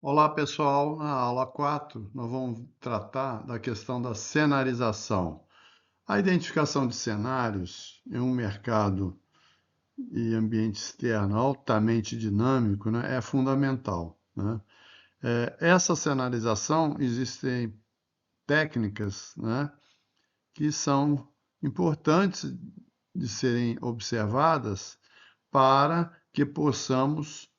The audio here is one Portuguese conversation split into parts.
Olá, pessoal. Na aula 4, nós vamos tratar da questão da cenarização. A identificação de cenários em um mercado e ambiente externo altamente dinâmico, né, é fundamental, né? Essa cenarização, existem técnicas, né, que são importantes de serem observadas para que possamos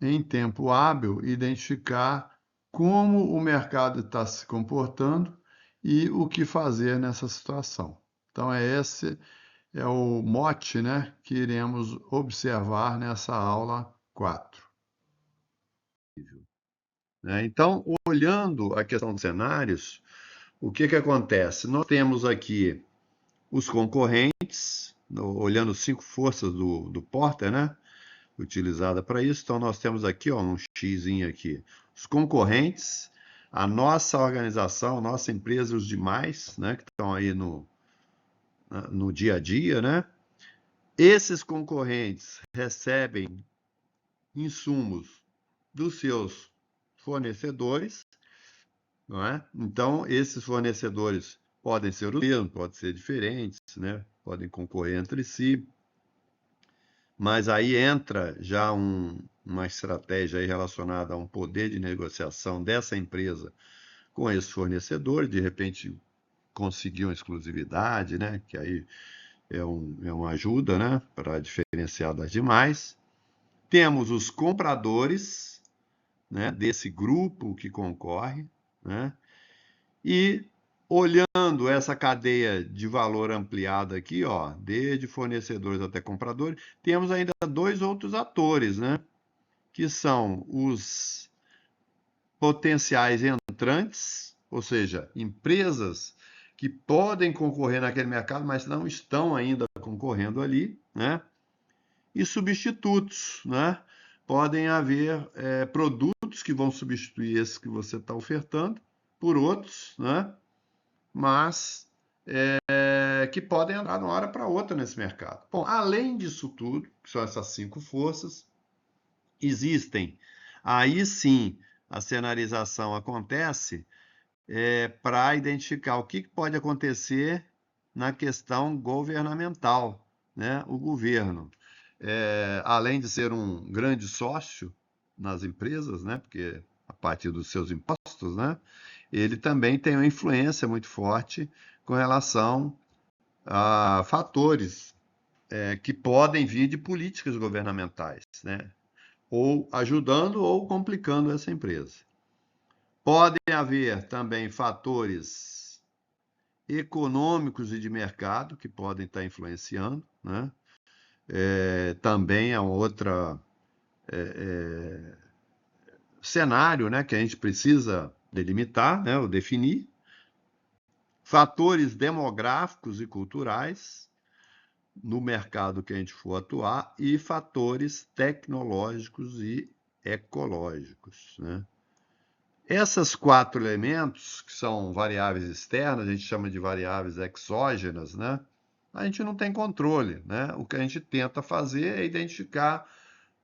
em tempo hábil, identificar como o mercado está se comportando e o que fazer nessa situação. Então, esse é o mote, né, que iremos observar nessa aula 4. Então, olhando a questão dos cenários, o que acontece? Nós temos aqui os concorrentes, olhando 5 forças do Porter, né? Utilizada para isso. Então, nós temos aqui, ó, um xizinho aqui, os concorrentes, a nossa organização, nossa empresa e os demais, né, que estão aí no dia a dia, né? Esses concorrentes recebem insumos dos seus fornecedores, não é? Então, esses fornecedores podem ser os mesmos, podem ser diferentes, né? Podem concorrer entre si, mas aí entra já uma estratégia aí relacionada a um poder de negociação dessa empresa com esse fornecedor, de repente conseguir uma exclusividade, né? Que aí é uma ajuda, né? Para diferenciar das demais. Temos os compradores, né? Desse grupo que concorre, né? E olhando essa cadeia de valor ampliada aqui, ó, desde fornecedores até compradores, temos ainda dois outros atores, né? Que são os potenciais entrantes, ou seja, empresas que podem concorrer naquele mercado, mas não estão ainda concorrendo ali, né? E substitutos, né? Podem haver produtos que vão substituir esses que você está ofertando por outros, né? Mas que podem andar de uma hora para outra nesse mercado. Bom, além disso tudo, que são essas 5 forças, existem, aí sim a cenarização acontece para identificar o que pode acontecer na questão governamental, né? O governo, além de ser um grande sócio nas empresas, né? Porque a partir dos seus impostos, né? Ele também tem uma influência muito forte com relação a fatores que podem vir de políticas governamentais, né? Ou ajudando ou complicando essa empresa. Podem haver também fatores econômicos e de mercado que podem estar influenciando, né? Também é um outro cenário, né, que a gente precisa delimitar, né, ou definir. Fatores demográficos e culturais no mercado que a gente for atuar e fatores tecnológicos e ecológicos, né? Essas 4 elementos, que são variáveis externas, a gente chama de variáveis exógenas, né? A gente não tem controle, né? O que a gente tenta fazer é identificar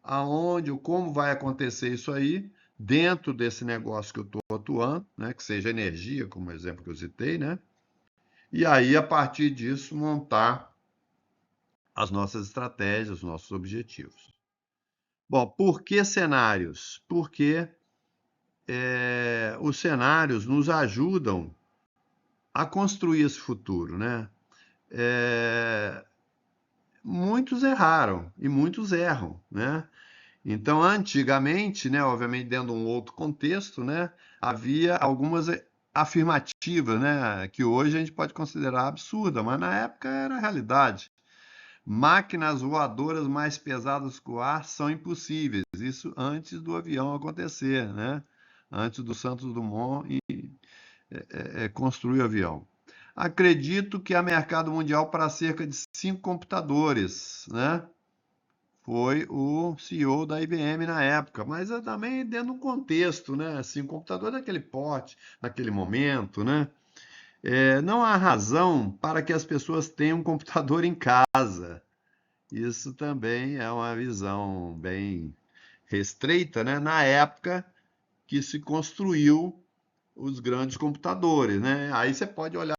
aonde ou como vai acontecer isso aí dentro desse negócio que eu estou atuando, né? Que seja energia, como exemplo que eu citei, né? E aí, a partir disso, montar as nossas estratégias, os nossos objetivos. Bom, por que cenários? Porque os cenários nos ajudam a construir esse futuro, né? É, muitos erraram e muitos erram, né? Então, antigamente, né, obviamente dentro de um outro contexto, né, havia algumas afirmativas, né, que hoje a gente pode considerar absurda, mas na época era realidade. Máquinas voadoras mais pesadas que o ar são impossíveis. Isso antes do avião acontecer, né? Antes do Santos Dumont construir o avião. Acredito que há mercado mundial para cerca de 5 computadores, né? Foi o CEO da IBM na época, mas também dentro de um contexto, né? Assim, um computador daquele porte, naquele momento, né? Não há razão para que as pessoas tenham um computador em casa. Isso também é uma visão bem restrita, né? Na época que se construiu os grandes computadores, né? Aí você pode olhar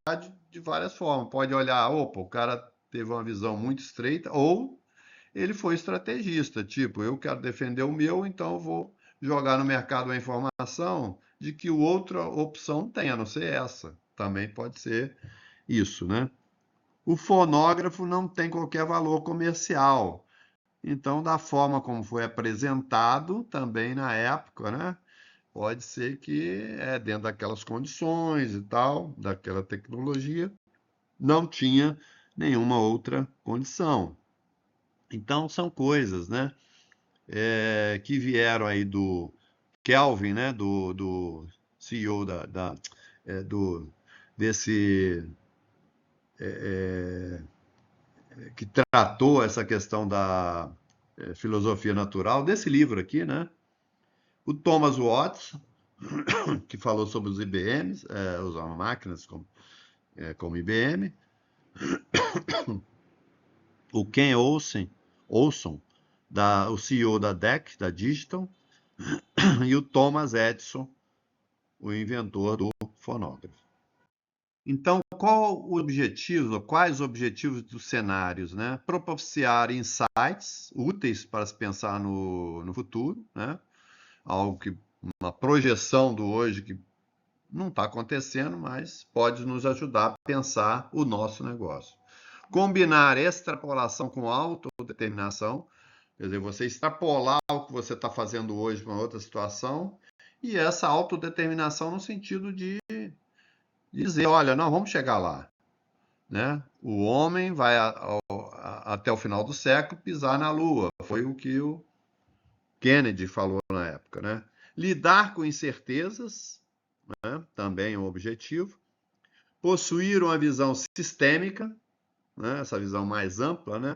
de várias formas. Pode olhar, opa, o cara teve uma visão muito estreita, ou ele foi estrategista, tipo, eu quero defender o meu, então eu vou jogar no mercado a informação de que outra opção tem, a não ser essa. Também pode ser isso, né? O fonógrafo não tem qualquer valor comercial. Então, da forma como foi apresentado também na época, né? Pode ser que dentro daquelas condições e tal, daquela tecnologia, não tinha nenhuma outra condição. Então, são coisas, né? Que vieram aí do Kelvin, né? Do CEO do, desse que tratou essa questão da filosofia natural, desse livro aqui, né? O Thomas Watts, que falou sobre os IBMs, as máquinas como IBM, o Ken Olson o CEO da DEC, da Digital, e o Thomas Edison, o inventor do fonógrafo. Então, quais os objetivos dos cenários, né? Propiciar insights úteis para se pensar no futuro, né? Algo que uma projeção do hoje que não está acontecendo, mas pode nos ajudar a pensar o nosso negócio. Combinar extrapolação com autodeterminação, quer dizer, você extrapolar o que você está fazendo hoje para outra situação, e essa autodeterminação no sentido de dizer, olha, não, vamos chegar lá. Né? O homem vai até o final do século pisar na Lua. Foi o que o Kennedy falou na época. Né? Lidar com incertezas, né? Também é um objetivo. Possuir uma visão sistêmica, né? Essa visão mais ampla, né?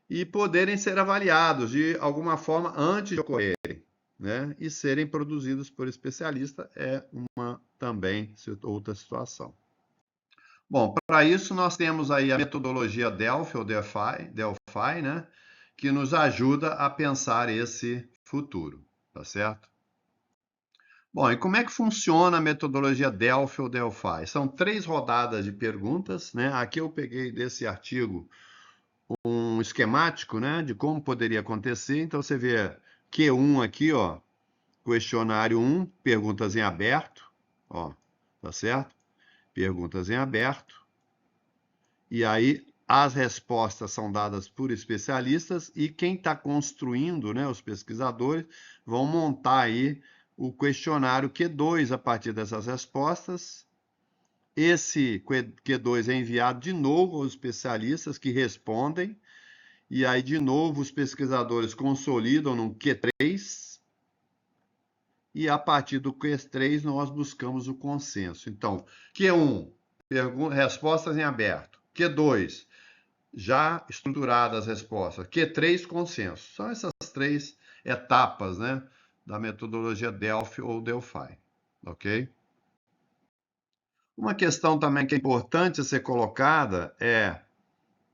E poderem ser avaliados de alguma forma antes de ocorrerem. Né? E serem produzidos por especialistas é uma também outra situação. Bom, para isso nós temos aí a metodologia Delphi ou Delphi, né, que nos ajuda a pensar esse futuro, tá certo? Bom, e como é que funciona a metodologia Delphi ou Delphi? São 3 rodadas de perguntas, né? Aqui eu peguei desse artigo um esquemático, né, de como poderia acontecer. Então você vê Q1 aqui, ó, questionário 1, perguntas em aberto, ó, tá certo? Perguntas em aberto. E aí as respostas são dadas por especialistas e quem está construindo, né, os pesquisadores, vão montar aí o questionário Q2 a partir dessas respostas. Esse Q2 é enviado de novo aos especialistas que respondem, e aí de novo os pesquisadores consolidam no Q3, e a partir do Q3 nós buscamos o consenso. Então, Q1, respostas em aberto. Q2, já estruturadas as respostas. Q3, consenso. São essas 3 etapas, né, da metodologia Delphi ou Delphi, ok? Uma questão também que é importante a ser colocada é: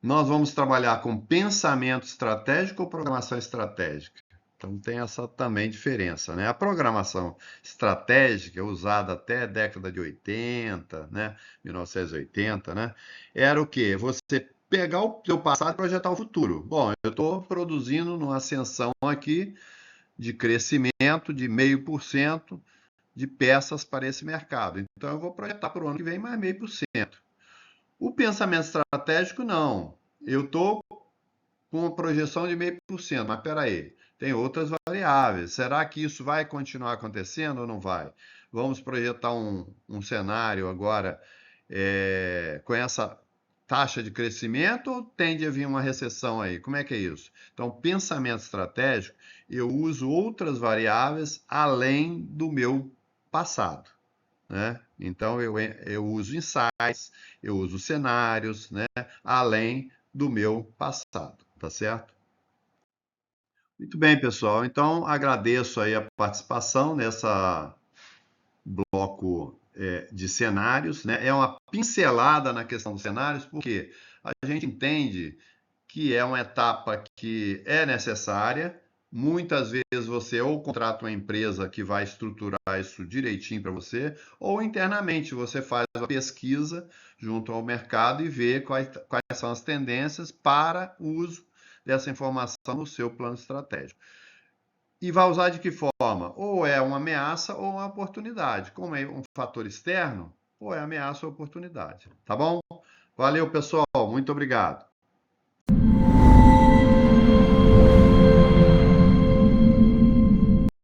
nós vamos trabalhar com pensamento estratégico ou programação estratégica? Então tem essa também diferença, né? A programação estratégica, usada até a década de 80, né? 1980, né? Era o quê? Você pegar o seu passado e projetar o futuro. Bom, eu estou produzindo uma ascensão aqui de crescimento de 0,5% de peças para esse mercado. Então eu vou projetar para o ano que vem mais 0,5%. O pensamento estratégico, não. Eu estou com uma projeção de 0,5%, mas espera aí, tem outras variáveis. Será que isso vai continuar acontecendo ou não vai? Vamos projetar um cenário agora com essa taxa de crescimento ou tende a vir uma recessão aí? Como é que é isso? Então, pensamento estratégico, eu uso outras variáveis além do meu passado. Né? Então, eu uso insights, eu uso cenários, né? Além do meu passado, tá certo? Muito bem, pessoal. Então, agradeço aí a participação nessa bloco de cenários, né? É uma pincelada na questão dos cenários, porque a gente entende que é uma etapa que é necessária, Muitas vezes você ou contrata uma empresa que vai estruturar isso direitinho para você, ou internamente você faz a pesquisa junto ao mercado e vê quais são as tendências para o uso dessa informação no seu plano estratégico. E vai usar de que forma? Ou é uma ameaça ou uma oportunidade. Como é um fator externo, ou é ameaça ou oportunidade. Tá bom? Valeu, pessoal. Muito obrigado.